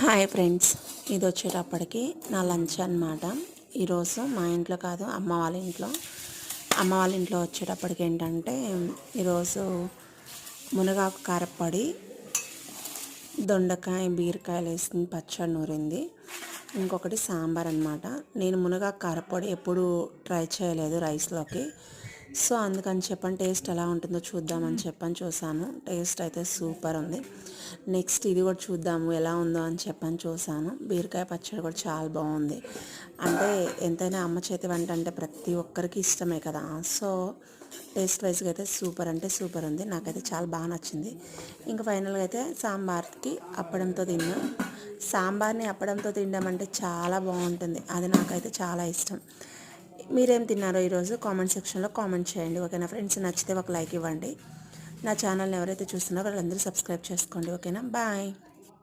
Hi friends, ఇది వచ్చేటప్పటికి నా లంచ్ అనమాట. ఈరోజు మా ఇంట్లో కాదు, అమ్మ వాళ్ళ ఇంట్లో వచ్చేటప్పటికి ఏంటంటే ఈరోజు మునగాకు కారప్పొడి, దొండకాయ బీరకాయలు వేసిన పచ్చడి నూరింది, ఇంకొకటి సాంబార్ అనమాట. నేను మునగాకు కారప్పొడి ఎప్పుడు ట్రై చేయలేదు రైస్లోకి. సో అందుకని చెప్పని టేస్ట్ ఎలా ఉంటుందో చూద్దామని చెప్పని చూసాను. టేస్ట్ అయితే సూపర్ ఉంది. నెక్స్ట్ ఇది కూడా చూద్దాము ఎలా ఉందో అని చెప్పని చూసాను. బీరకాయ పచ్చడి కూడా చాలా బాగుంది. అంటే ఎంతైనా అమ్మ చేతి వంట అంటే ప్రతి ఒక్కరికి ఇష్టమే కదా. సో టేస్ట్ వైజ్గా అయితే సూపర్ అంటే సూపర్ ఉంది. నాకైతే చాలా బాగా నచ్చింది. ఇంకా ఫైనల్గా అయితే సాంబార్కి అప్పడంతో తిన్నా. సాంబార్ని అప్పడంతో తినడం అంటే చాలా బాగుంటుంది. అది నాకైతే చాలా ఇష్టం. మీరేం తిన్నారో ఈరోజు కామెంట్ సెక్షన్లో కామెంట్ చేయండి. ఓకేనా ఫ్రెండ్స్, నచ్చితే ఒక లైక్ ఇవ్వండి. నా ఛానల్ని ఎవరైతే చూస్తున్నారో వాళ్ళందరూ సబ్స్క్రైబ్ చేసుకోండి. ఓకేనా, బాయ్.